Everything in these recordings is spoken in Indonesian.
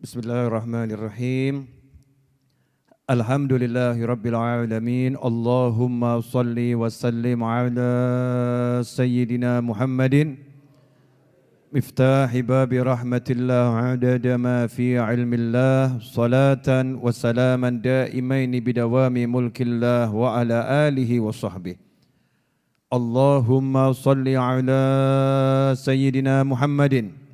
Bismillahirrahmanirrahim. Alhamdulillahi Rabbil Alamin. Allahumma salli wa sallim ala Sayyidina Muhammadin miftahi babi rahmatillah adada ma fi ilmillah salatan wa salaman daimaini bidawami mulkillah wa ala alihi wa sahbihi. Allahumma salli ala Sayyidina Muhammadin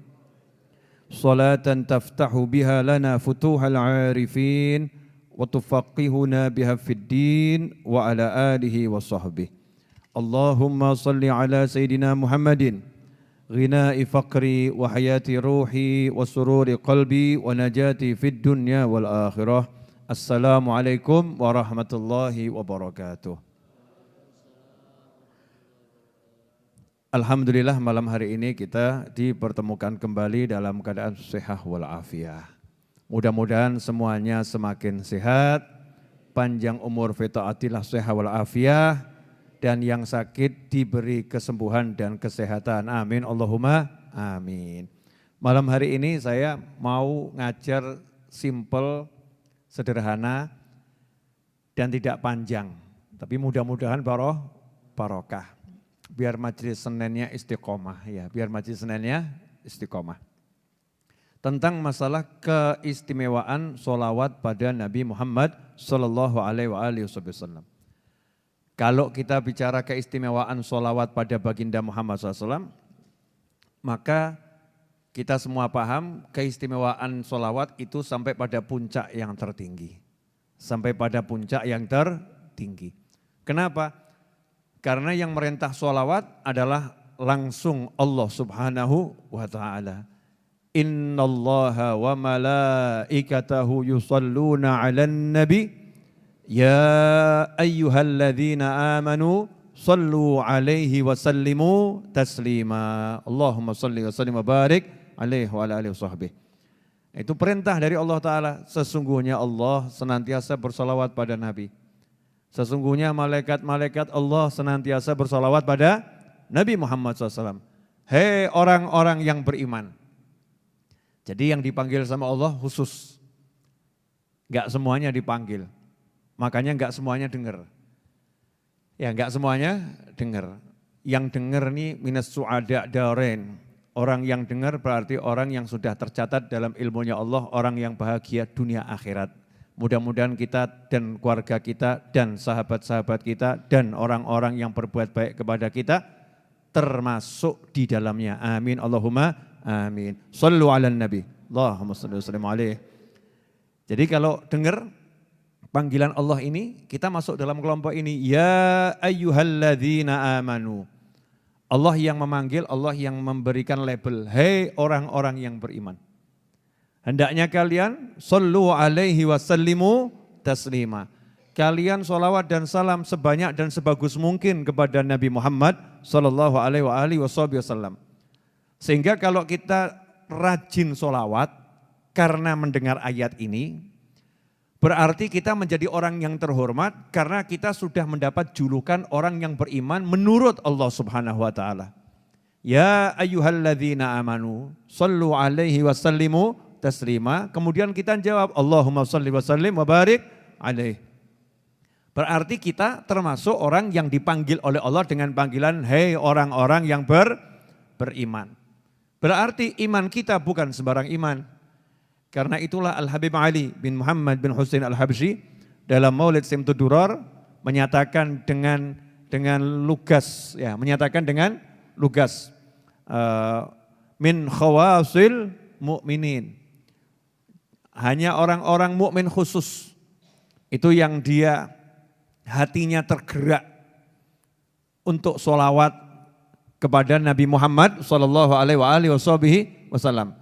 salatan taftahu biha lana futuhal arifin wa tufaqihuna biha fid din wa ala alihi wa sahbihi. Allahumma salli ala Sayyidina Muhammadin ghina'i faqri wa hayati ruhi wa sururi qalbi wa najati fid dunya wal akhirah. Assalamualaikum warahmatullahi wabarakatuh. Alhamdulillah malam hari ini kita dipertemukan kembali dalam keadaan sehat walafiat. Mudah-mudahan semuanya semakin sehat, panjang umur fi taatillah sehat walafiat, dan yang sakit diberi kesembuhan dan kesehatan. Amin Allahumma amin. Malam hari ini saya mau ngajar simple, sederhana, dan tidak panjang. Tapi mudah-mudahan barokah. Biar majelis Seninnya istiqomah ya, biar majelis Seninnya istiqomah. Tentang masalah keistimewaan sholawat pada Nabi Muhammad sallallahu alaihi wasallam. Kalau kita bicara keistimewaan sholawat pada baginda Muhammad SAW, maka kita semua paham keistimewaan sholawat itu sampai pada puncak yang tertinggi. Sampai pada puncak yang tertinggi. Kenapa? Karena yang merintah sholawat adalah langsung Allah subhanahu wa ta'ala. Innallaha wa malaikatahu yusalluna ala nabi. Ya ayyuhalladzina amanu sallu alaihi wa sallimu taslima. Allahumma salli wa sallim wa barik alaihi wa ala alihi wa sahbihi. Itu perintah dari Allah Ta'ala. Sesungguhnya Allah senantiasa bersalawat pada Nabi. Sesungguhnya malaikat-malaikat Allah senantiasa bersalawat pada Nabi Muhammad SAW. Hei orang-orang yang beriman. Jadi yang dipanggil sama Allah khusus. Enggak semuanya dipanggil. Makanya enggak semuanya dengar. Ya enggak semuanya dengar. Yang dengar nih minas su'ada darain. Orang yang dengar berarti orang yang sudah tercatat dalam ilmunya Allah. Orang yang bahagia dunia akhirat. Mudah-mudahan kita dan keluarga kita dan sahabat-sahabat kita dan orang-orang yang berbuat baik kepada kita termasuk di dalamnya. Amin Allahumma amin. Sallu ala nabi. Allahumma salli wa sallim alaihi. Jadi kalau dengar panggilan Allah ini, kita masuk dalam kelompok ini. Ya ayyuhalladzina amanu. Allah yang memanggil, Allah yang memberikan label. Hei orang-orang yang beriman. Hendaknya kalian sallu alaihi wasallimu taslima. Kalian sholawat dan salam sebanyak dan sebagus mungkin kepada Nabi Muhammad sallallahu alaihi wasallam. Sehingga kalau kita rajin sholawat karena mendengar ayat ini, berarti kita menjadi orang yang terhormat karena kita sudah mendapat julukan orang yang beriman menurut Allah Subhanahu wa taala. Ya ayyuhalladzina amanu sallu alaihi wasallimu taslima. Kemudian kita jawab Allahumma shalli wa sallim wa barik alaihi. Berarti kita termasuk orang yang dipanggil oleh Allah dengan panggilan hei orang-orang yang beriman. Berarti iman kita bukan sembarang iman. Karena itulah Al-Habib Ali bin Muhammad bin Husain Al-Habsyi dalam Maulid Simtud Durar menyatakan dengan lugas ya, menyatakan dengan lugas min khawasil mu'minin. Hanya orang-orang mukmin khusus itu yang dia hatinya tergerak untuk sholawat kepada Nabi Muhammad sallallahu alaihi wasallam.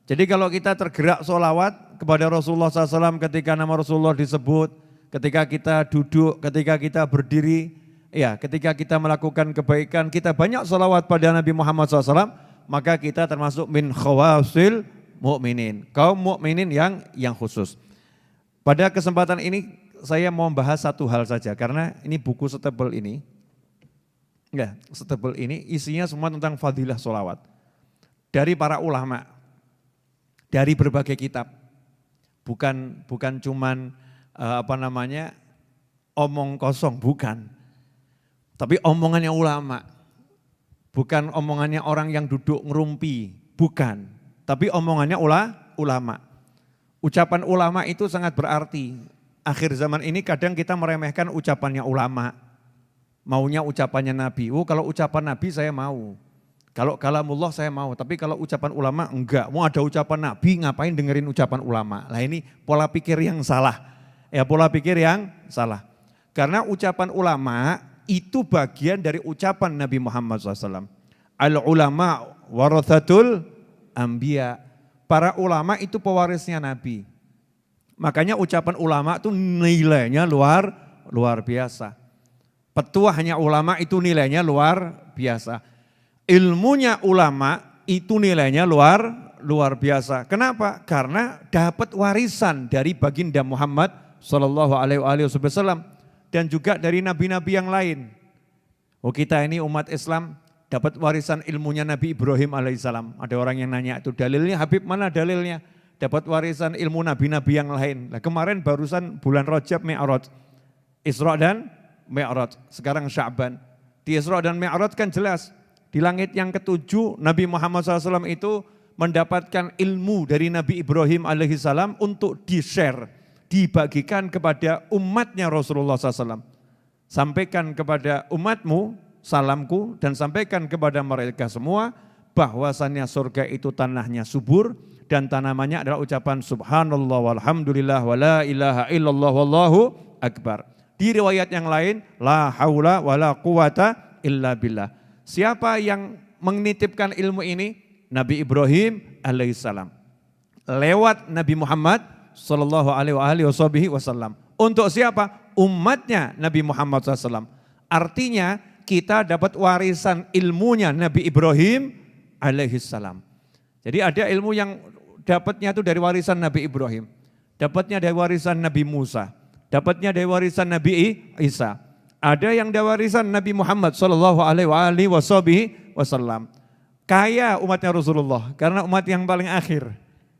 Jadi kalau kita tergerak sholawat kepada Rasulullah SAW ketika nama Rasulullah disebut, ketika kita duduk, ketika kita berdiri, ya ketika kita melakukan kebaikan, kita banyak sholawat pada Nabi Muhammad SAW, maka kita termasuk min khawasil mukminin, kaum mukminin yang khusus. Pada kesempatan ini saya mau membahas satu hal saja karena ini buku setebal ini, isinya semua tentang fadilah sholawat dari para ulama, dari berbagai kitab. bukan cuman omong kosong, bukan. Tapi omongannya ulama. Bukan omongannya orang yang duduk ngerumpi, bukan. Tapi omongannya ulama. Ucapan ulama itu sangat berarti. Akhir zaman ini kadang kita meremehkan ucapannya ulama. Maunya ucapannya Nabi. Kalau ucapan Nabi saya mau. Kalau kalamullah saya mau, tapi kalau ucapan ulama enggak. Mau ada ucapan Nabi, ngapain dengerin ucapan ulama? Lah ini pola pikir yang salah. Ya pola pikir yang salah. Karena ucapan ulama itu bagian dari ucapan Nabi Muhammad SAW. Al-ulama warathatul anbiya. Para ulama itu pewarisnya Nabi. Makanya ucapan ulama itu nilainya luar biasa. Petuahnya ulama itu nilainya luar biasa. Ilmunya ulama itu nilainya luar biasa. Kenapa? Karena dapat warisan dari baginda Muhammad Sallallahu Alaihi Wasallam dan juga dari nabi-nabi yang lain. Kita ini umat Islam dapat warisan ilmunya Nabi Ibrahim alaihissalam. Ada orang yang nanya itu dalilnya, Habib mana dalilnya? Dapat warisan ilmu nabi-nabi yang lain. Nah, kemarin barusan bulan Rajab Mi'raj, Isra dan Mi'raj. Sekarang Sya'ban. Di Isra dan Mi'raj kan jelas. Di langit yang ketujuh Nabi Muhammad SAW itu mendapatkan ilmu dari Nabi Ibrahim alaihissalam untuk di-share, dibagikan kepada umatnya Rasulullah SAW. Sampaikan kepada umatmu salamku dan sampaikan kepada mereka semua bahwasannya surga itu tanahnya subur dan tanamannya adalah ucapan subhanallah walhamdulillah wa la ilaha illallah wallahu akbar. Di riwayat yang lain la haula wa la quwata illa billah. Siapa yang menitipkan ilmu ini? Nabi Ibrahim alaihissalam. Lewat Nabi Muhammad sallallahu alaihi wasallam. Untuk siapa? Umatnya Nabi Muhammad SAW. Artinya kita dapat warisan ilmunya Nabi Ibrahim alaihissalam. Jadi ada ilmu yang dapatnya itu dari warisan Nabi Ibrahim. Dapatnya dari warisan Nabi Musa. Dapatnya dari warisan Nabi Isa. Ada yang dari warisan Nabi Muhammad Sallallahu Alaihi Wasallam. Kaya umatnya Rasulullah karena umat yang paling akhir.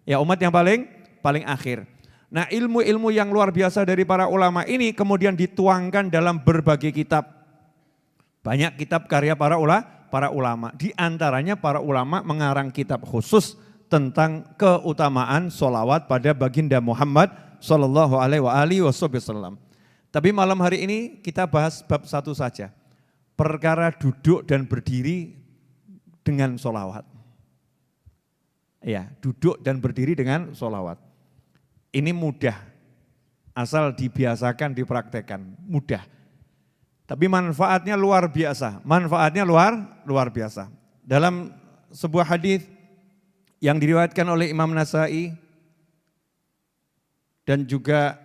Ya umat yang paling akhir. Nah ilmu-ilmu yang luar biasa dari para ulama ini kemudian dituangkan dalam berbagai kitab. Banyak kitab karya para ulama. Di antaranya para ulama mengarang kitab khusus tentang keutamaan sholawat pada baginda Muhammad Sallallahu Alaihi Wasallam. Tapi malam hari ini kita bahas bab satu saja. Perkara duduk dan berdiri dengan sholawat. Ya, duduk dan berdiri dengan sholawat. Ini mudah, asal dibiasakan, dipraktekkan, mudah. Tapi manfaatnya luar biasa, luar biasa. Dalam sebuah hadis yang diriwayatkan oleh Imam Nasai dan juga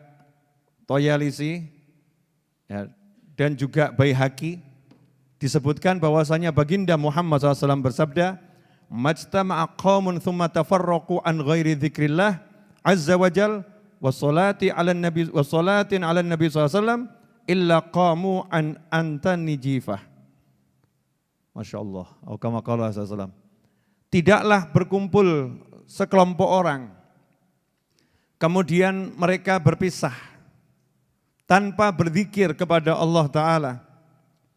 Toyalisi, ya, dan juga Baihaqi disebutkan bahwasanya baginda Muhammad SAW bersabda, "Majtama'a qaumun thumma tafarraqu an ghairi dzikrillah azza wajal wa salati 'alan nabi wa salatin 'alan nabi SAW illa qamu an antani jifah." Masyaallah, atau kama qala sallallahu. Tidaklah berkumpul sekelompok orang kemudian mereka berpisah tanpa berzikir kepada Allah Ta'ala,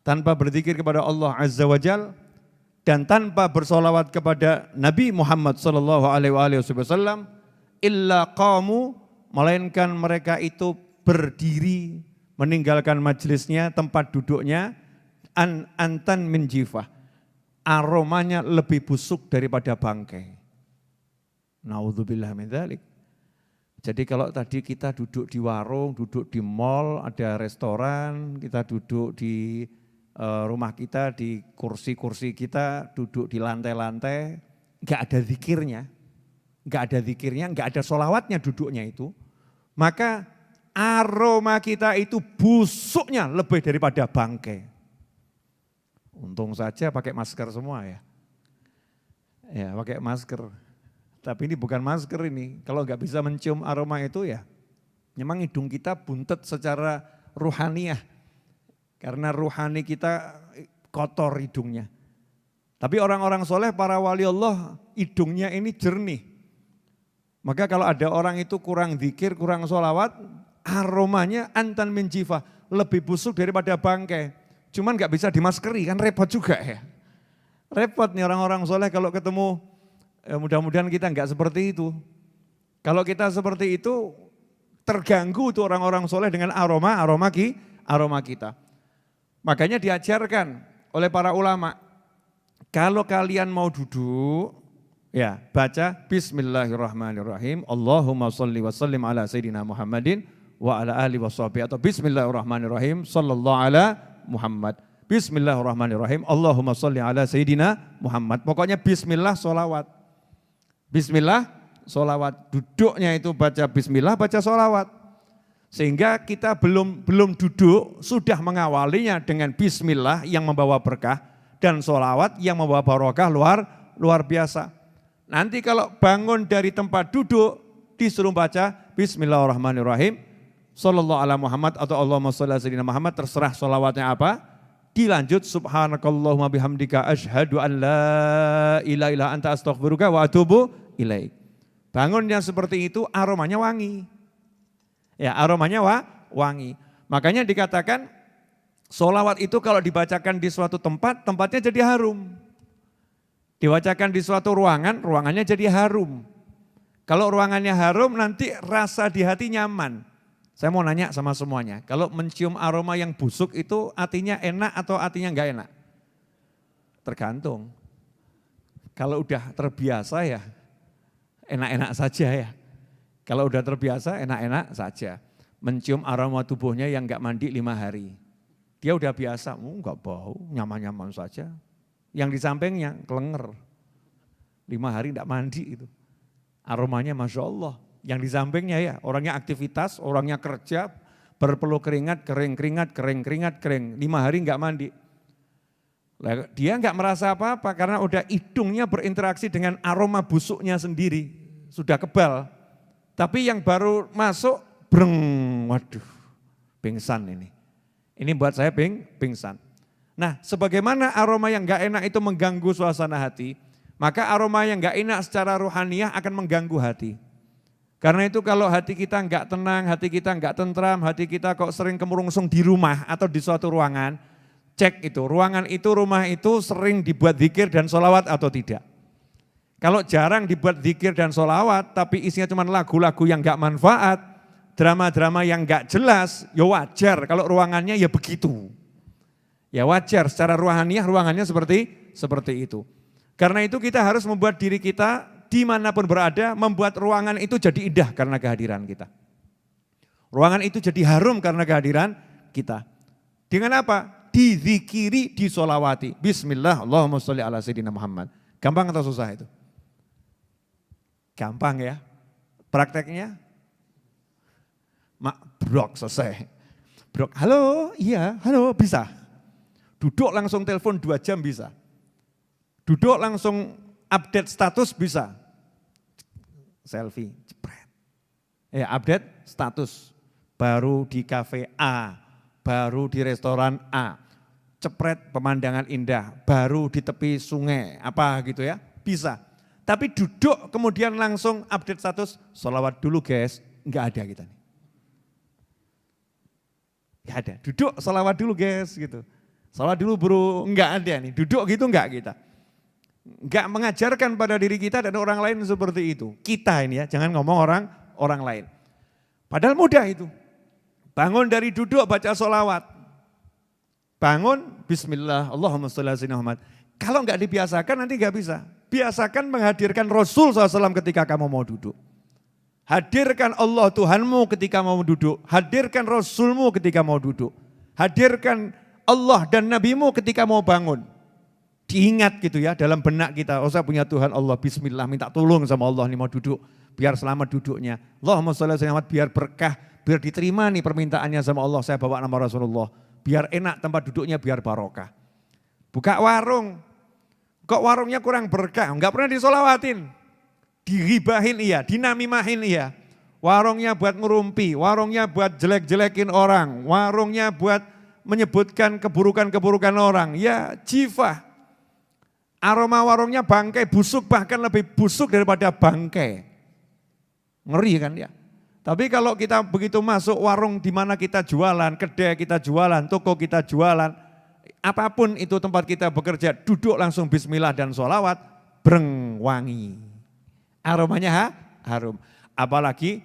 tanpa berzikir kepada Allah Azza wa Jal, dan tanpa bersolawat kepada Nabi Muhammad Sallallahu Alaihi Wasallam, illa qamu, melainkan mereka itu berdiri, meninggalkan majelisnya, tempat duduknya, antan min jifah, aromanya lebih busuk daripada bangkai. Naudzubillah min dzalik. Jadi kalau tadi kita duduk di warung, duduk di mall, ada restoran, kita duduk di rumah kita, di kursi-kursi kita, duduk di lantai-lantai, enggak ada zikirnya, enggak ada sholawatnya duduknya itu, maka aroma kita itu busuknya lebih daripada bangkai. Untung saja pakai masker semua ya. Ya pakai masker. Tapi ini bukan masker ini, kalau nggak bisa mencium aroma itu ya, memang hidung kita buntet secara ruhaniyah. Karena ruhani kita kotor hidungnya. Tapi orang-orang soleh, para wali Allah, hidungnya ini jernih. Maka kalau ada orang itu kurang zikir, kurang sholawat, aromanya antan min jifah, lebih busuk daripada bangkai. Cuman gak bisa dimaskeri, kan repot juga ya. Repot nih orang-orang soleh kalau ketemu, mudah-mudahan kita gak seperti itu. Kalau kita seperti itu, terganggu tuh orang-orang soleh dengan aroma kita. Makanya diajarkan oleh para ulama, kalau kalian mau duduk, ya baca Bismillahirrahmanirrahim, Allahumma sholli wa sallim ala Sayyidina Muhammadin wa ala alihi wa sahbihi, atau Bismillahirrahmanirrahim, sallallahu ala Muhammad. Bismillahirrahmanirrahim, Allahumma sholli ala Sayyidina Muhammad. Pokoknya Bismillah sholawat. Bismillah sholawat. Duduknya itu baca Bismillah, baca sholawat. Sehingga kita belum duduk, sudah mengawalinya dengan Bismillah yang membawa berkah, dan sholawat yang membawa barokah luar biasa. Nanti kalau bangun dari tempat duduk, disuruh baca Bismillahirrahmanirrahim, sallallahu ala Muhammad atau Allahumma sholli ala Sayyidina Muhammad, terserah sholawatnya apa. Dilanjut subhanakallahumma bihamdika asyhadu an la ilaha illa anta astaghfiruka wa atubu ilaik. Bangunnya seperti itu, aromanya wangi. Ya, aromanya wangi. Makanya dikatakan sholawat itu kalau dibacakan di suatu tempat, tempatnya jadi harum. Dibacakan di suatu ruangan, ruangannya jadi harum. Kalau ruangannya harum, nanti rasa di hati nyaman. Saya mau nanya sama semuanya, kalau mencium aroma yang busuk itu artinya enak atau artinya enggak enak? Tergantung. Kalau udah terbiasa ya enak-enak saja ya. Kalau udah terbiasa enak-enak saja. Mencium aroma tubuhnya yang enggak mandi 5 hari. Dia udah biasa, enggak bau, nyaman-nyaman saja. Yang di sampingnya kelenger, 5 hari tidak mandi itu. Aromanya Masya Allah. Yang di sampingnya ya, orangnya aktivitas, orangnya kerja, berpeluh keringat, kering, 5 hari enggak mandi. Dia enggak merasa apa-apa karena udah hidungnya berinteraksi dengan aroma busuknya sendiri, sudah kebal. Tapi yang baru masuk, waduh, pingsan ini. Ini buat saya pingsan. Nah, sebagaimana aroma yang enggak enak itu mengganggu suasana hati, maka aroma yang enggak enak secara ruhaniyah akan mengganggu hati. Karena itu kalau hati kita enggak tenang, hati kita enggak tentram, hati kita kok sering kemurungsung di rumah atau di suatu ruangan, cek itu, ruangan itu, rumah itu sering dibuat zikir dan sholawat atau tidak. Kalau jarang dibuat zikir dan sholawat, tapi isinya cuma lagu-lagu yang enggak manfaat, drama-drama yang enggak jelas, ya wajar kalau ruangannya ya begitu. Ya wajar, secara ruhaniyah ruangannya seperti itu. Karena itu kita harus membuat diri kita dimanapun berada, membuat ruangan itu jadi indah karena kehadiran kita. Ruangan itu jadi harum karena kehadiran kita. Dengan apa? Dizikiri, disolawati. Bismillah, Allahumma sholli ala Sayyidina Muhammad. Gampang atau susah itu? Gampang ya. Prakteknya? Brok, selesai. Brok, halo, iya, halo, bisa. Duduk langsung telepon 2 jam bisa. Duduk langsung update status bisa. Selfie, jepret. Ya, update status. Baru di kafe A, baru di restoran A. Cepret pemandangan indah, baru di tepi sungai, apa gitu ya, bisa. Tapi duduk kemudian langsung update status, sholawat dulu guys, enggak ada kita nih. Enggak ada, duduk sholawat dulu guys gitu. Sholawat dulu bro, enggak ada nih, duduk gitu enggak kita. Enggak mengajarkan pada diri kita dan orang lain seperti itu. Kita ini ya, jangan ngomong orang lain. Padahal mudah itu. Bangun dari duduk baca sholawat. Bangun, bismillah, Allahumma sholli ala Sayyidina Muhammad. Kalau enggak dibiasakan nanti enggak bisa. Biasakan menghadirkan Rasul SAW ketika kamu mau duduk. Hadirkan Allah Tuhanmu ketika mau duduk. Hadirkan Rasulmu ketika mau duduk. Hadirkan Allah dan Nabimu ketika mau bangun. Diingat gitu ya dalam benak kita, oh saya punya Tuhan Allah, bismillah, minta tolong sama Allah nih mau duduk, biar selamat duduknya. Allahumma sholli ala Sayyidina Muhammad, biar berkah, biar diterima nih permintaannya sama Allah, saya bawa nama Rasulullah. Biar enak tempat duduknya, biar barokah. Buka warung, kok warungnya kurang berkah, enggak pernah disolawatin. Diribahin iya, dinamimahin iya. Warungnya buat ngerumpi, warungnya buat jelek-jelekin orang, warungnya buat menyebutkan keburukan-keburukan orang. Ya jifah. Aroma warungnya bangkai, busuk, bahkan lebih busuk daripada bangkai. Ngeri kan ya. Tapi kalau kita begitu masuk warung di mana kita jualan, kedai kita jualan, toko kita jualan, apapun itu tempat kita bekerja, duduk langsung bismillah dan sholawat, breng wangi. Aromanya harum. Apalagi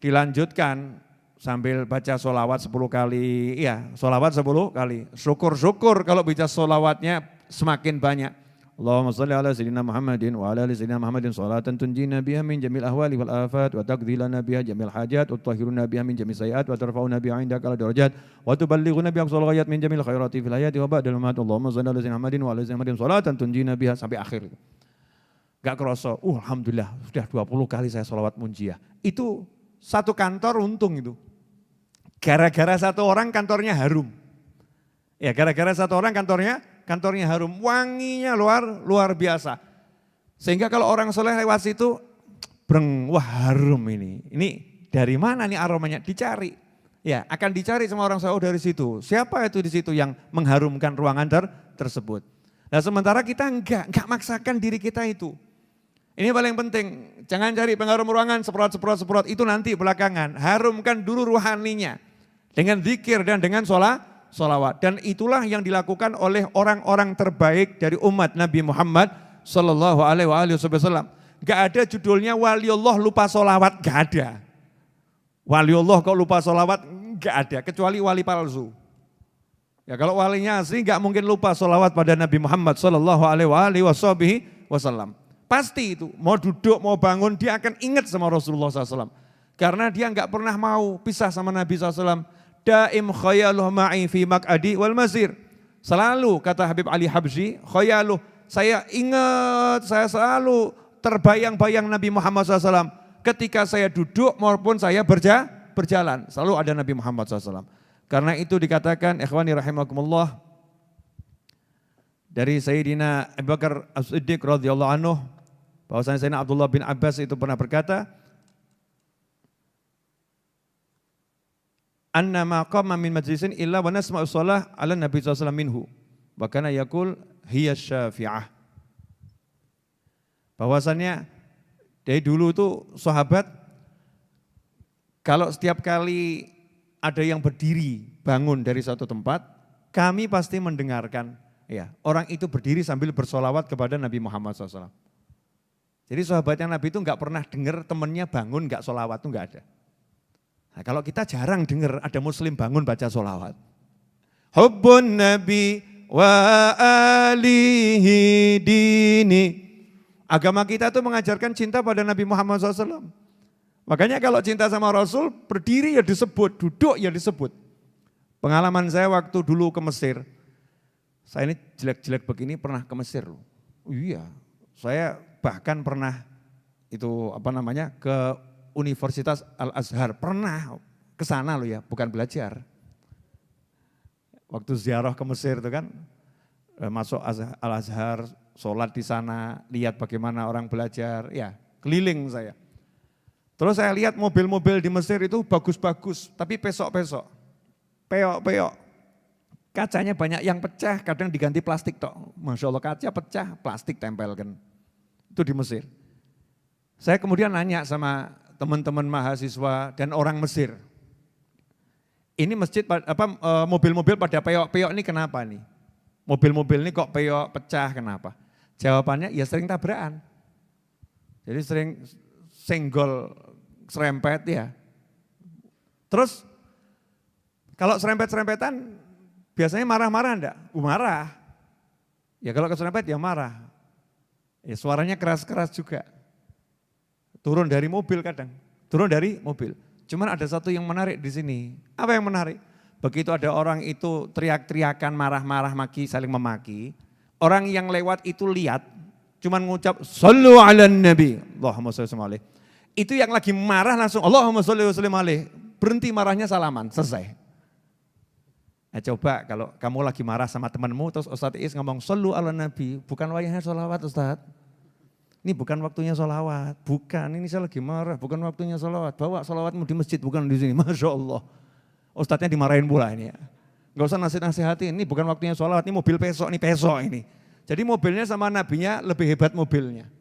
dilanjutkan sambil baca sholawat 10 kali, ya sholawat 10 kali. Syukur-syukur kalau baca sholawatnya semakin banyak. Allahumma salli ala sayyidina Muhammadin wa ala ali sayyidina Muhammadin salatan tunjina biha min jamil ahwali wal afat wa taqdhilana biha jamil hajat wa tutahhiruna biha min jamil sayiat wa tarfa'una biha indaka ala darajat wa tuballighuna biha aqsal ghayat min jamil khairati fil hayati wa ba'dal mamat. Allahumma salli ala sayyidina Muhammadin wa ala ali sayyidina Muhammadin salatan tunjina biha sampai akhir. Gak kerasa, alhamdulillah sudah 20 kali saya sholawat munjiah. Itu satu kantor untung itu. Gara-gara satu orang kantornya harum. Ya gara-gara satu orang kantornya harum, wanginya luar biasa. Sehingga kalau orang soleh lewat situ, breng, wah harum ini. Ini dari mana nih aromanya? Dicari. Ya akan dicari sama orang soleh dari situ. Siapa itu di situ yang mengharumkan ruangan tersebut. Nah sementara kita enggak maksakan diri kita itu. Ini paling penting, jangan cari pengharum ruangan, semprot, itu nanti belakangan. Harumkan dulu ruhaninya dengan zikir dan dengan sholawat. Dan itulah yang dilakukan oleh orang-orang terbaik dari umat Nabi Muhammad Sallallahu Alaihi Wasallam. Gak ada judulnya waliullah lupa sholawat, gak ada. Waliullah kok lupa sholawat, gak ada, kecuali wali palsu. Ya kalau walinya asli gak mungkin lupa sholawat pada Nabi Muhammad Sallallahu Alaihi Wasallam. Pasti itu, mau duduk, mau bangun, dia akan ingat sama Rasulullah SAW. Karena dia enggak pernah mau pisah sama Nabi SAW. Daim khayaluh ma'i fi mak'adi wal masir. Selalu, kata Habib Ali Habsyi, khayaluh, saya ingat, saya selalu terbayang-bayang Nabi Muhammad SAW. Ketika saya duduk maupun saya berjalan, selalu ada Nabi Muhammad SAW. Karena itu dikatakan, ikhwani rahimakumullah, dari Sayyidina Abu Bakar As-Siddiq radhiyallahu anhu, bahwasanya Sayyidina Abdullah bin Abbas itu pernah berkata, anna ma qama min majlisin illa wa nasma'u shalah ala Nabi sallallahu alaihi wasallam minhu. Wa kana yaqul hiya syafi'ah. Bahwasanya dari dulu itu sahabat kalau setiap kali ada yang berdiri bangun dari suatu tempat, kami pasti mendengarkan ya, orang itu berdiri sambil bersolawat kepada Nabi Muhammad SAW. Jadi sahabatnya Nabi itu enggak pernah dengar temannya bangun enggak solawat, itu enggak ada. Nah, kalau kita jarang dengar ada muslim bangun baca solawat. Hubbun Nabi wa alihi dini. Agama kita itu mengajarkan cinta pada Nabi Muhammad SAW. Makanya kalau cinta sama Rasul, berdiri ya disebut, duduk ya disebut. Pengalaman saya waktu dulu ke Mesir, saya ini jelek-jelek begini pernah ke Mesir loh. Iya, saya bahkan pernah itu ke Universitas Al-Azhar, pernah ke sana loh ya, bukan belajar. Waktu ziarah ke Mesir itu kan, masuk Al-Azhar, sholat di sana, lihat bagaimana orang belajar, ya keliling saya. Terus saya lihat mobil-mobil di Mesir itu bagus-bagus, tapi pesok-pesok, peyok-peyok. Kacanya banyak yang pecah, kadang diganti plastik tok. Masya Allah kaca pecah, plastik tempelkan. Itu di Mesir. Saya kemudian nanya sama teman-teman mahasiswa dan orang Mesir. Ini masjid mobil-mobil pada peyok-peyok ini kenapa nih? Mobil-mobil ini kok peyok pecah kenapa? Jawabannya ya sering tabrakan. Jadi sering senggol, serempet ya. Terus kalau serempet-serempetan biasanya marah-marah enggak? Marah. Ya kalau keserempet ya marah. Ya suaranya keras-keras juga. Turun dari mobil kadang. Turun dari mobil. Cuman ada satu yang menarik di sini. Apa yang menarik? Begitu ada orang itu teriak-teriakan, marah-marah, maki, saling memaki. Orang yang lewat itu lihat, cuman ngucap, Sallu ala Nabi. Allahumma salli alaihi. Itu yang lagi marah langsung, Allahumma salli alaihi. Berhenti marahnya salaman, selesai. Nah, coba kalau kamu lagi marah sama temanmu, terus Ustadz Is ngomong, Sallu ala Nabi. Bukan wayahnya sholawat Ustadz. Ini bukan waktunya sholawat. Bukan, ini saya lagi marah, bukan waktunya sholawat. Bawa sholawatmu di masjid, bukan di sini. Masya Allah. Ustadznya dimarahin pula ini ya. Gak usah nasihat-nasihatin, ini bukan waktunya sholawat, ini mobil pesok ini. Jadi mobilnya sama nabinya lebih hebat mobilnya.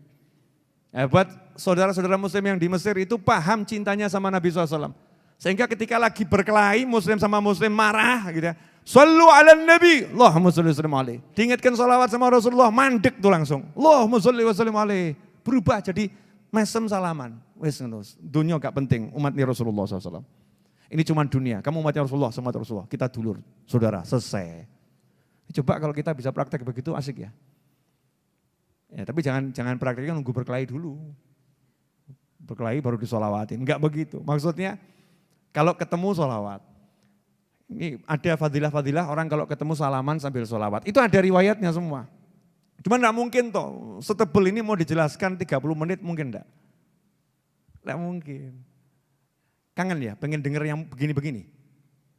Buat saudara-saudara muslim yang di Mesir itu paham cintanya sama Nabi SAW. Sehingga ketika lagi berkelahi muslim sama muslim marah gitu ya. Sallu ala nabi, Allahumma salli wa sallim alaih. Diingatkan salawat sama Rasulullah, mandek tuh langsung. Allahumma salli wa sallim alaih. Berubah jadi mesem salaman. Wes dunia gak penting, umatnya Rasulullah SAW. Ini cuma dunia, kamu umatnya Rasulullah, sama Rasulullah. Kita dulur, saudara, selesai. Coba kalau kita bisa praktek begitu asik ya. Ya, tapi jangan prakteknya nunggu berkelahi dulu. Berkelahi baru disolawatin, enggak begitu. Maksudnya kalau ketemu solawat. Ini ada fadilah-fadilah orang kalau ketemu salaman sambil solawat. Itu ada riwayatnya semua. Cuma enggak mungkin toh, setebel ini mau dijelaskan 30 menit mungkin enggak. Enggak mungkin. Kangen ya, pengen denger yang begini-begini.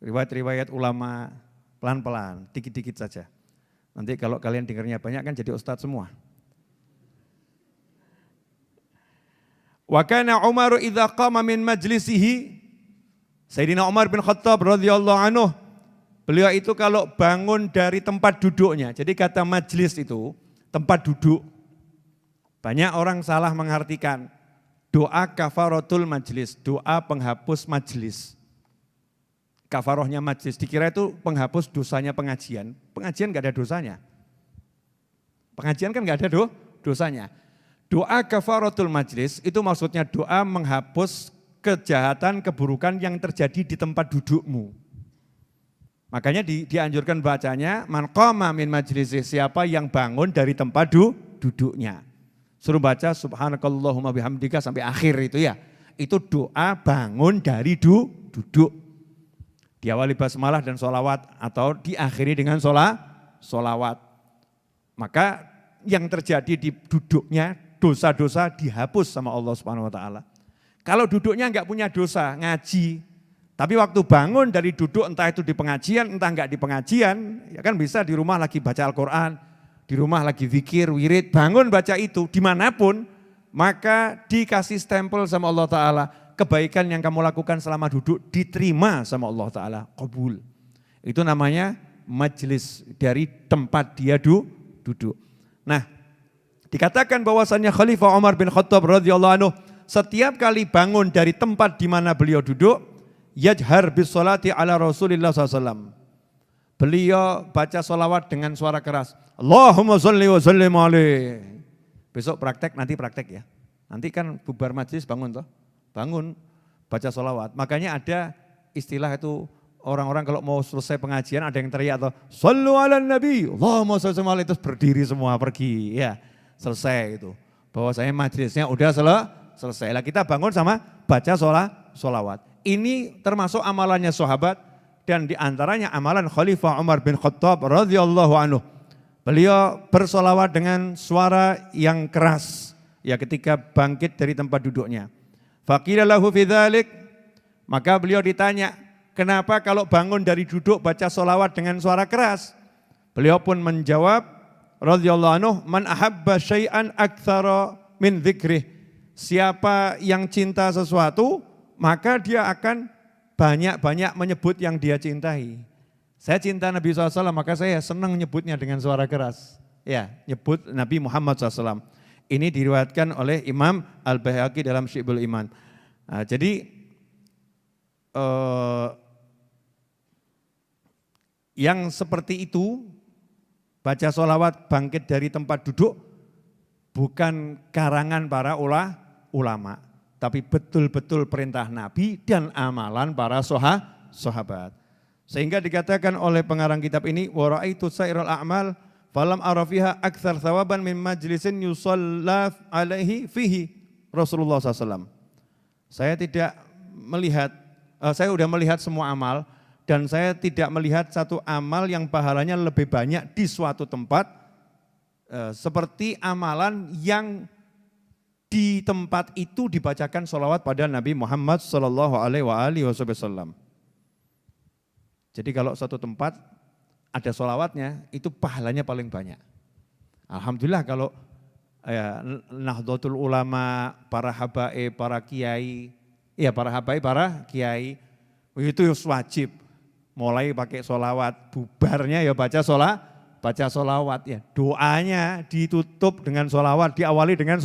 Riwayat-riwayat ulama pelan-pelan, dikit-dikit saja. Nanti kalau kalian dengarnya banyak kan jadi ustadz semua. Wa kana Umar idza qama min majlisihi, Sayyidina Umar bin Khattab radhiyallahu anhu, beliau itu kalau bangun dari tempat duduknya, jadi kata majlis itu tempat duduk. Banyak orang salah mengartikan doa kafaratul majlis, doa penghapus majlis. Kafarohnya majlis, dikira itu penghapus dosanya pengajian. Pengajian gak ada dosanya. Pengajian kan gak ada dosanya. Doa kafaratul majlis itu maksudnya doa menghapus kejahatan, keburukan yang terjadi di tempat dudukmu. Makanya dianjurkan bacanya, man qama min majlisih, siapa yang bangun dari tempat duduknya. Suruh baca subhanakallahumma bihamdika sampai akhir itu ya. Itu doa bangun dari duduk. Diawali basmalah dan sholawat atau diakhiri dengan sholawat. Maka yang terjadi di duduknya, dosa-dosa dihapus sama Allah Subhanahu wa taala. Kalau duduknya enggak punya dosa, ngaji. Tapi waktu bangun dari duduk, entah itu di pengajian, entah enggak di pengajian, ya kan bisa di rumah lagi baca Al-Quran, di rumah lagi zikir, wirid, bangun baca itu dimanapun, maka dikasih stempel sama Allah Ta'ala. Kebaikan yang kamu lakukan selama duduk diterima sama Allah Ta'ala, qabul. Itu namanya majlis, dari tempat dia duduk. Nah, dikatakan bahwasannya Khalifah Umar bin Khattab radhiyallahu anhu setiap kali bangun dari tempat di mana beliau duduk, yajhar bis sholati ala Rasulillah SAW. Beliau baca sholawat dengan suara keras. Allahumma sholli wa sallim alaih. Besok nanti praktek ya. Nanti kan bubar majlis bangun toh. Bangun baca sholawat. Makanya ada istilah itu orang-orang kalau mau selesai pengajian ada yang teriak atau sallu ala nabi. Allahumma sholli wa sallim alaih. Terus berdiri semua pergi ya. Selesai itu. Bahwasanya majlisnya udah selesai. Lah kita bangun sama baca sholawat. Ini termasuk amalannya sahabat dan diantaranya amalan Khalifah Umar bin Khattab radhiyallahu anhu. Beliau bersolawat dengan suara yang keras ya ketika bangkit dari tempat duduknya. Faqila lahu fi dzalik, maka beliau ditanya, kenapa kalau bangun dari duduk baca solawat dengan suara keras? Beliau pun menjawab radhiyallahu anhu, man ahabba syai'an aktsara min dzikrih. Siapa yang cinta sesuatu, maka dia akan banyak-banyak menyebut yang dia cintai. Saya cinta Nabi SAW, maka saya senang nyebutnya dengan suara keras. Ya, nyebut Nabi Muhammad SAW. Ini diriwayatkan oleh Imam Al-Baihaqi dalam Syi'bul Iman. Nah, jadi yang seperti itu, baca sholawat bangkit dari tempat duduk, bukan karangan para ulama, tapi betul-betul perintah Nabi dan amalan para sahabat. Sehingga dikatakan oleh pengarang kitab ini, wa ra'aitu sairul a'mal falam ara fiha aktsar thawaban min majlisin yusalla alaihi fihi Rasulullah SAW. Saya sudah melihat semua amal dan saya tidak melihat satu amal yang pahalanya lebih banyak di suatu tempat seperti amalan yang di tempat itu dibacakan sholawat pada Nabi Muhammad SAW. Jadi kalau suatu tempat ada sholawatnya, itu pahalanya paling banyak. Alhamdulillah kalau Nahdlatul Ulama, para habaib, para kiai, itu wajib. Mulai pakai sholawat, bubarnya ya baca sholawat ya. Doanya ditutup dengan sholawat, diawali dengan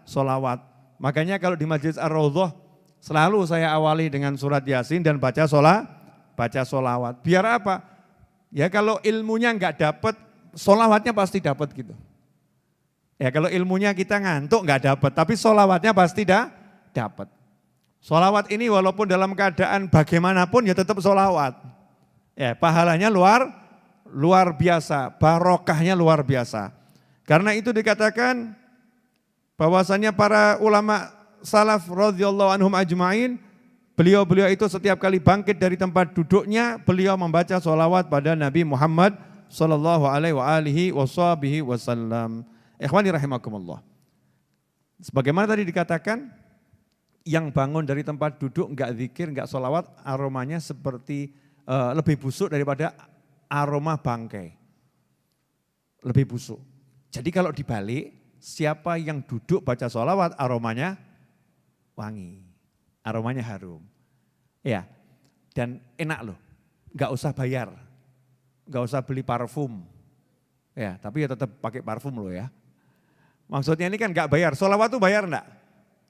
solawat. Makanya kalau di Majelis Ar-Raudhah selalu saya awali dengan surat Yasin dan baca solawat. Biar apa? Ya kalau ilmunya enggak dapat, solawatnya pasti dapat gitu. Ya kalau ilmunya kita ngantuk enggak dapat, tapi solawatnya pasti dapat. Solawat ini walaupun dalam keadaan bagaimanapun ya tetap solawat. Ya pahalanya luar biasa, barokahnya luar biasa. Karena itu dikatakan bahwasannya para ulama salaf radhiyallahu anhum ajma'in, beliau-beliau itu setiap kali bangkit dari tempat duduknya, beliau membaca solawat pada Nabi Muhammad sallallahu alaihi wasallam. Ikhwani rahimakumullah. Sebagaimana tadi dikatakan, yang bangun dari tempat duduk enggak zikir, enggak solawat, aromanya seperti lebih busuk daripada aroma bangkai. Lebih busuk. Jadi kalau dibalik, siapa yang duduk baca solawat aromanya wangi, aromanya harum. Ya, dan enak loh, enggak usah bayar, enggak usah beli parfum. Ya, tapi ya tetap pakai parfum loh ya. Maksudnya ini kan enggak bayar, solawat tuh bayar enggak?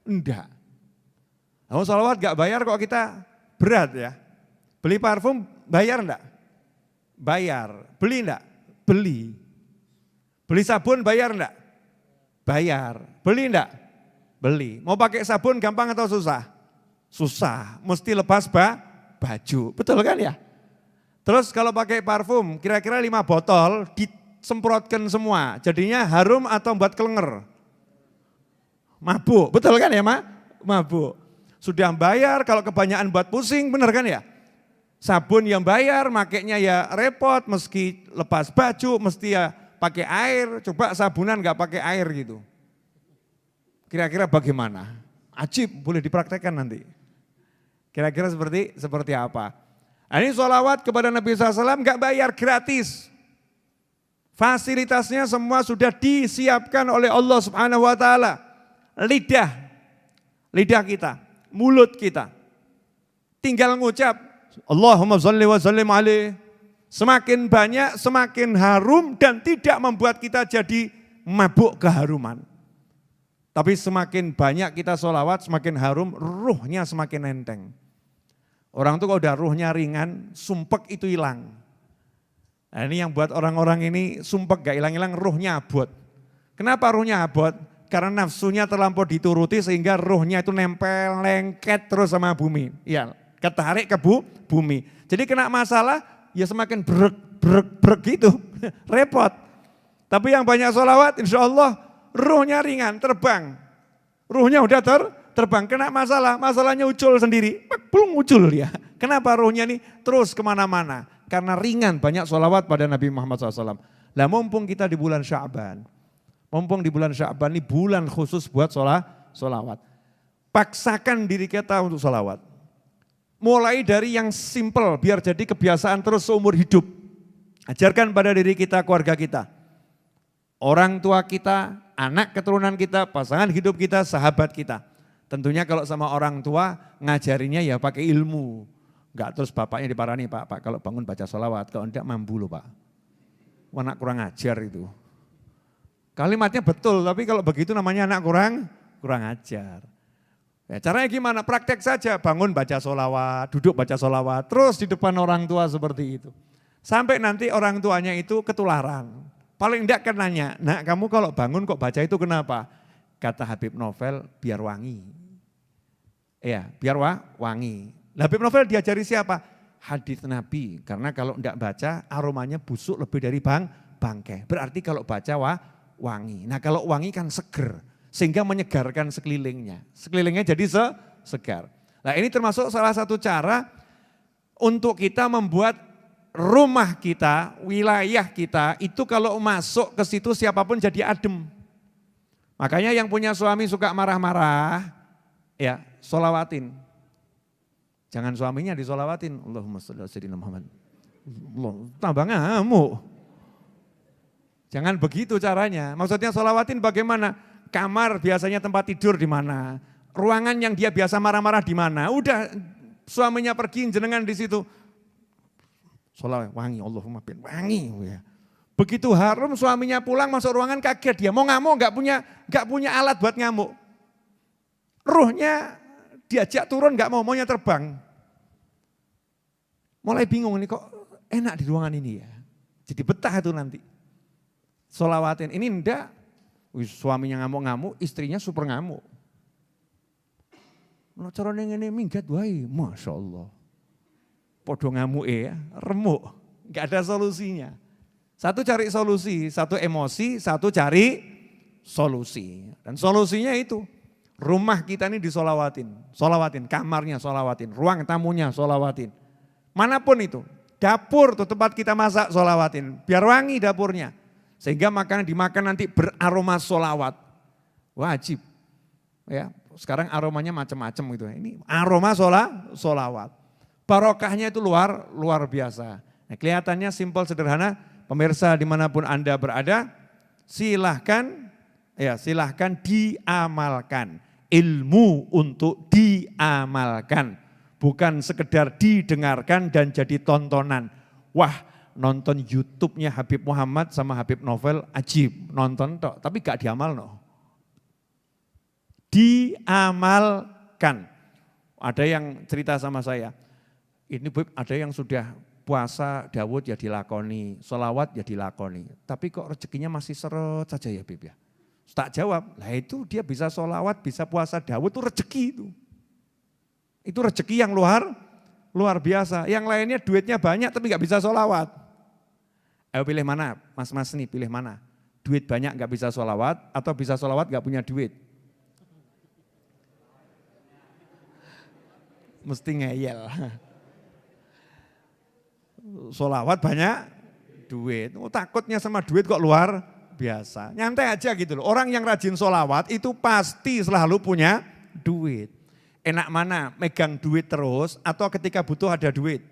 Enggak. Kalau solawat enggak bayar kok kita berat ya. Beli parfum bayar enggak? Bayar. Beli enggak? Beli. Beli sabun bayar enggak? Bayar. Beli enggak? Beli. Mau pakai sabun gampang atau susah? Susah. Mesti lepas baju. Betul kan ya? Terus kalau pakai parfum kira-kira 5 botol disemprotkan semua. Jadinya harum atau buat kelenger? Mabuk. Betul kan ya mabuk. Sudah bayar kalau kebanyakan buat pusing, benar kan ya? Sabun yang bayar, makainya ya repot, meski lepas baju, mesti ya pakai air. Coba sabunan nggak pakai air gitu. Kira-kira bagaimana? Ajib, boleh dipraktekkan nanti. Kira-kira seperti apa? Nah, ini sholawat kepada Nabi SAW nggak bayar, gratis. Fasilitasnya semua sudah disiapkan oleh Allah Subhanahu Wa Taala. Lidah kita, mulut kita. Tinggal ngucap, Allahumma sholli wa sallim alaih. Semakin banyak, semakin harum dan tidak membuat kita jadi mabuk keharuman. Tapi semakin banyak kita sholawat, semakin harum, ruhnya semakin enteng. Orang tuh kalau udah ruhnya ringan, sumpek itu hilang. Nah ini yang buat orang-orang ini sumpek gak hilang-hilang, ruhnya abot. Kenapa ruhnya abot? Karena nafsunya terlampau dituruti sehingga ruhnya itu nempel, lengket terus sama bumi. Ya, ketarik ke bumi. Jadi kena masalah, ya semakin brek gitu, repot. Tapi yang banyak sholawat, insya Allah ruhnya ringan, terbang. Ruhnya udah terbang, kena masalah, masalahnya ucul sendiri, belum ucul dia. Kenapa ruhnya ini terus kemana-mana? Karena ringan, banyak sholawat pada Nabi Muhammad SAW. Lah mumpung kita di bulan Sya'ban, ini bulan khusus buat sholawat. Paksakan diri kita untuk sholawat. Mulai dari yang simple, biar jadi kebiasaan terus seumur hidup. Ajarkan pada diri kita, keluarga kita. Orang tua kita, anak keturunan kita, pasangan hidup kita, sahabat kita. Tentunya kalau sama orang tua, ngajarinya ya pakai ilmu. Enggak terus bapaknya diparani, Pak kalau bangun baca sholawat, kalau enggak mampu loh Pak. Anak kurang ajar itu. Kalimatnya betul, tapi kalau begitu namanya anak kurang ajar. Ya, caranya gimana? Praktek saja, bangun baca sholawat, duduk baca sholawat, terus di depan orang tua seperti itu. Sampai nanti orang tuanya itu ketularan. Paling enggak kan nanya, nak kamu kalau bangun kok baca itu kenapa? Kata Habib Novel, biar wangi. Ya, biar wangi. Habib Novel diajari siapa? Hadis Nabi, karena kalau enggak baca aromanya busuk lebih dari bangkai. Berarti kalau baca wangi. Nah kalau wangi kan seger, sehingga menyegarkan sekelilingnya. Sekelilingnya jadi segar. Nah ini termasuk salah satu cara untuk kita membuat rumah kita, wilayah kita, itu kalau masuk ke situ siapapun jadi adem. Makanya yang punya suami suka marah-marah, ya sholawatin. Jangan suaminya disolawatin. Allahumma sholli ala sayyidina Muhammad. Tambah ngamuk. Jangan begitu caranya. Maksudnya sholawatin bagaimana? Kamar biasanya tempat tidur di mana? Ruangan yang dia biasa marah-marah di mana? Udah suaminya pergi jenengan di situ. Sholawat wangi, Allahumma bin wangi. Begitu harum suaminya pulang masuk ruangan kaget dia. Mau ngamuk enggak punya alat buat ngamuk. Ruhnya diajak turun nggak maunya terbang. Mulai bingung nih kok enak di ruangan ini ya. Jadi betah itu nanti. Sholawatin ini enggak, suaminya ngamuk-ngamuk, istrinya super ngamuk. Nah, caranya ini minggat wae, Masya Allah. Podo ngamuk ya, remuk, enggak ada solusinya. Satu cari solusi, satu emosi, satu cari solusi. Dan solusinya itu, rumah kita ini disolawatin, kamarnya solawatin, ruang tamunya solawatin. Manapun itu, dapur tuh tempat kita masak solawatin, biar wangi dapurnya. Sehingga makanan dimakan nanti beraroma solawat. Wajib. Ya, sekarang aromanya macam-macam gitu. Ini aroma solawat. Barokahnya itu luar biasa. Nah, kelihatannya simpel sederhana. Pemirsa dimanapun Anda berada, silahkan diamalkan. Ilmu untuk diamalkan. Bukan sekedar didengarkan dan jadi tontonan. Wah, nonton YouTube-nya Habib Muhammad sama Habib Novel ajib, nonton tok, tapi gak diamal no. Diamalkan. Ada yang cerita sama saya, ini Bib, ada yang sudah puasa Dawud ya dilakoni, sholawat ya dilakoni, tapi kok rezekinya masih seret saja ya Bib ya. Tak jawab, lah itu dia bisa sholawat, bisa puasa Dawud itu rezeki itu. Itu rezeki yang luar biasa. Yang lainnya duitnya banyak tapi gak bisa sholawat. Ayo pilih mana, mas-mas nih pilih mana. Duit banyak gak bisa sholawat atau bisa sholawat gak punya duit. Mesti ngeyel. Sholawat banyak duit. Takutnya sama duit kok luar biasa. Nyantai aja gitu loh. Orang yang rajin sholawat itu pasti selalu punya duit. Enak mana, megang duit terus atau ketika butuh ada duit?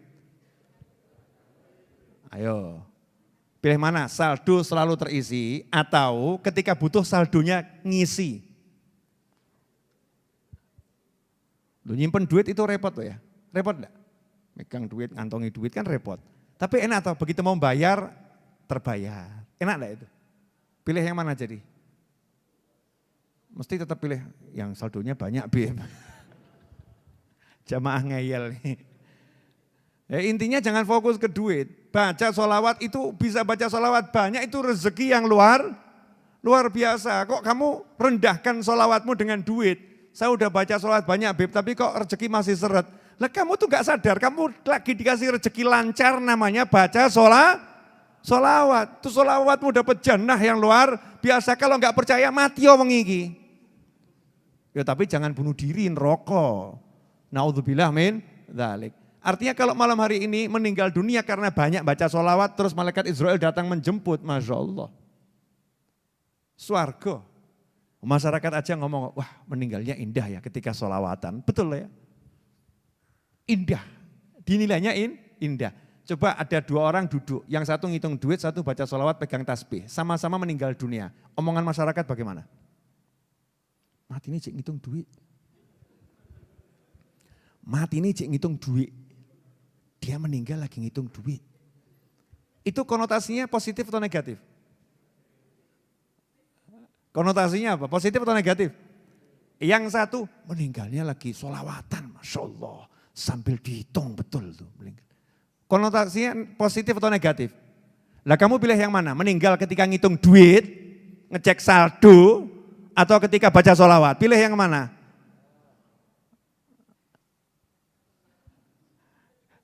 Ayo, pilih mana, saldo selalu terisi atau ketika butuh saldonya ngisi? Lu nyimpen duit itu repot loh ya, repot enggak? Megang duit, ngantongi duit kan repot. Tapi enak atau begitu mau bayar, terbayar. Enak enggak itu? Pilih yang mana jadi? Mesti tetap pilih yang saldonya banyak, Bim. Jamaah ngeyel nih. Ya, intinya jangan fokus ke duit. Baca sholawat itu bisa baca sholawat banyak itu rezeki yang luar biasa. Kok kamu rendahkan sholawatmu dengan duit? Saya udah baca sholawat banyak Beb, tapi kok rezeki masih seret. Lah kamu tuh gak sadar, kamu lagi dikasih rezeki lancar namanya baca sholawat. Tuh sholawatmu dapat jannah yang luar biasa. Kalau gak percaya mati wong iki. Ya tapi jangan bunuh diri, rokok. Naudzubillah min dzalik. Artinya kalau malam hari ini meninggal dunia karena banyak baca sholawat, terus malaikat Israel datang menjemput, Masya Allah. Swarga. Masyarakat aja ngomong, wah meninggalnya indah ya ketika sholawatan. Betul ya? Indah. Dinilainya indah. Coba ada dua orang duduk, yang satu ngitung duit, satu baca sholawat pegang tasbih. Sama-sama meninggal dunia. Omongan masyarakat bagaimana? Mati ini cik ngitung duit. Mati ini cik ngitung duit. Dia meninggal lagi ngitung duit. Itu konotasinya positif atau negatif? Konotasinya apa? Positif atau negatif? Yang satu meninggalnya lagi sholawatan, Masya Allah. Sambil dihitung betul tuh. Konotasinya positif atau negatif? Lah kamu pilih yang mana? Meninggal ketika ngitung duit, ngecek saldo, atau ketika baca sholawat? Pilih yang mana?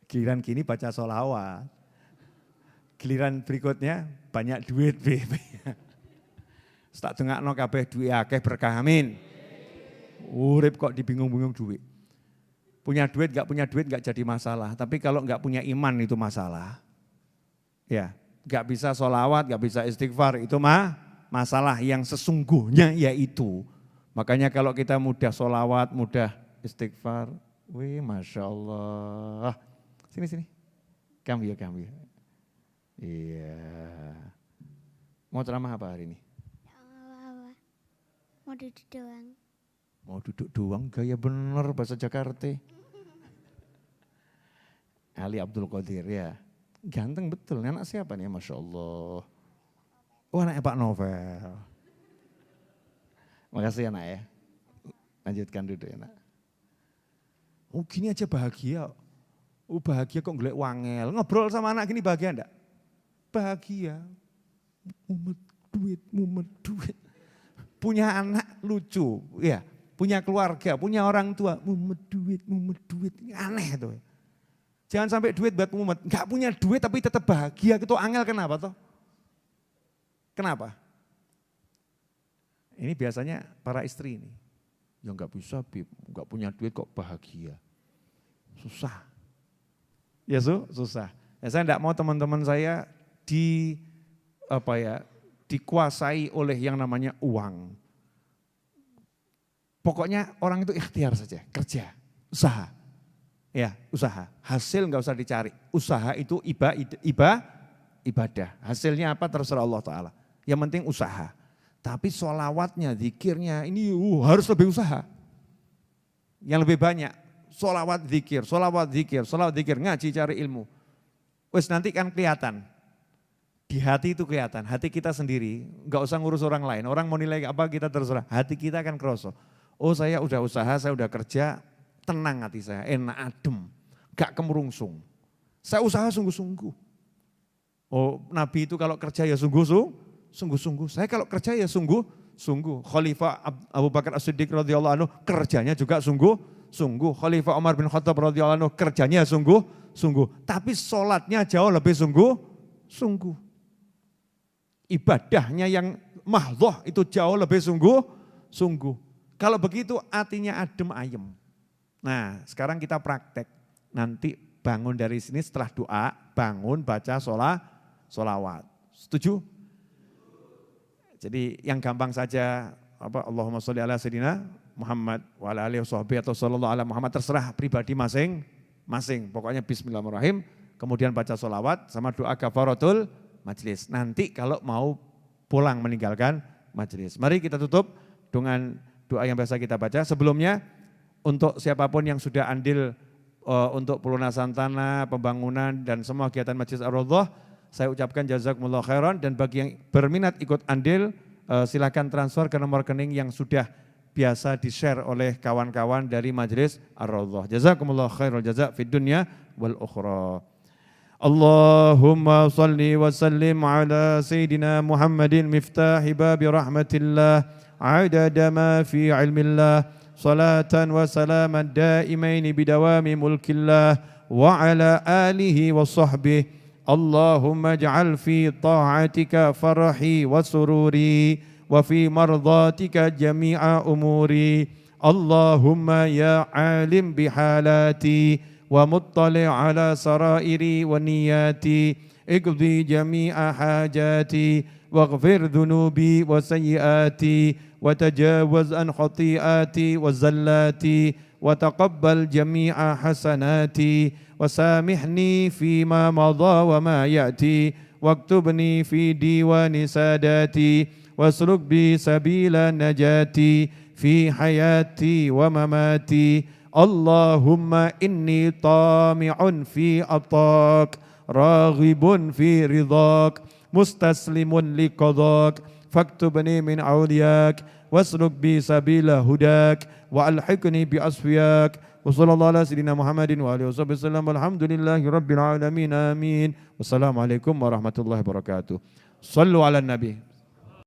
Giliran gini baca sholawat. Giliran berikutnya banyak duit. Tak dengakno kabeh duit akeh berkah amin. Urip kok dibingung-bingung duit. Punya duit gak jadi masalah. Tapi kalau gak punya iman itu masalah. Ya, gak bisa sholawat, gak bisa istighfar itu masalah yang sesungguhnya yaitu. Makanya kalau kita mudah sholawat, mudah istighfar, wih Masya Allah. Sini. Kamu ya. Iya. Mau ceramah apa hari ini? Mau duduk doang. Mau duduk doang, gaya bener bahasa Jakarta. Ali Abdul Qadir ya. Ganteng betul, anak siapa nih Masya Allah. Oh anaknya Pak Novel. Makasih anak ya. Lanjutkan duduk ya nak. Oh gini aja bahagia. Oh bahagia kok ngelek wangel. Ngobrol sama anak gini bahagia enggak? Bahagia. Mumet duit. Punya anak lucu, ya. Punya keluarga, punya orang tua. Mumet duit. Aneh tuh. Jangan sampai duit buat mumet. Enggak punya duit tapi tetap bahagia. Itu angel kenapa toh? Kenapa? Ini biasanya para istri ini. Ya enggak bisa, enggak punya duit kok bahagia. Susah. Ya susah. Ya, saya enggak mau teman-teman saya dikuasai oleh yang namanya uang. Pokoknya orang itu ikhtiar saja, kerja, usaha. Ya, usaha. Hasil enggak usah dicari. Usaha itu ibadah. Hasilnya apa terserah Allah Ta'ala. Yang penting usaha. Tapi sholawatnya, zikirnya ini harus lebih usaha. Yang lebih banyak. Sholawat zikir, ngaji cari ilmu. Wes nanti kan kelihatan. Di hati itu kelihatan, hati kita sendiri, enggak usah ngurus orang lain. Orang mau nilai apa kita terserah, hati kita akan kerosok. Oh saya udah usaha, saya udah kerja, tenang hati saya, enak adem, gak kemerungsung. Saya usaha sungguh-sungguh. Oh Nabi itu kalau kerja ya sungguh-sungguh. Saya kalau kerja ya sungguh-sungguh. Khalifah Abu Bakar As-Siddiq radhiyallahu anhu kerjanya juga sungguh-sungguh. Khalifah Umar bin Khattab radhiyallahu anhu kerjanya sungguh-sungguh. Tapi sholatnya jauh lebih sungguh-sungguh. Ibadahnya yang mahdhah itu jauh lebih sungguh-sungguh. Kalau begitu artinya adem ayem. Nah sekarang kita praktek. Nanti bangun dari sini setelah doa, bangun baca sholawat. Setuju? Jadi yang gampang saja, Allahumma sholli ala sayyidina Muhammad wa ala alihi washabihi atau sallallahu ala Muhammad, terserah pribadi masing-masing. Pokoknya bismillahirrahmanirrahim, kemudian baca sholawat sama doa kafaratul majlis. Nanti kalau mau pulang meninggalkan majlis. Mari kita tutup dengan doa yang biasa kita baca. Sebelumnya untuk siapapun yang sudah andil untuk pelunasan tanah, pembangunan dan semua kegiatan Majlis Ar-Raudhah, saya ucapkan jazakumullah khairan, dan bagi yang berminat ikut andil silakan transfer ke nomor rekening yang sudah biasa di-share oleh kawan-kawan dari Majlis Ar-Raudhah. Jazakumullah khairul jazak fid dunya wal ukhra. Allahumma salli wa sallim ala sayyidina Muhammadin miftahi babi rahmatillah adada ma fi ilmillah salatan wa salaman daimaini bidawami mulkillah wa ala alihi wa sahbihi. Allahumma ij'al fi ta'atika farahi wa sururi wa fi mardatika jami'a umuri. Allahumma ya alim bihalati wa muttali' ala sarairi wa niyati iqdi jami'a hajati waghfir dhunubi wa sayyiati wa tajawaz an khati'ati wa zallati wa taqabbal jami'a hasanati wa samihni fima madha wa ma ya'ti waktubni fi diwani sadati wasluk bi sabila najati fi hayati wa mamati. Allahumma inni tami'un fi atak raghibun fi ridhak mustaslimun liqadak faktubni min awliyak wasluk bi sabila hudak wa alhiqni bi asfiyak wa sallallahu ala sayyidina Muhammadin wa alihi wasallam walhamdulillahi rabbil alamin amin. Wassalamualaikum warahmatullahi wabarakatuh. Sallu ala nabi.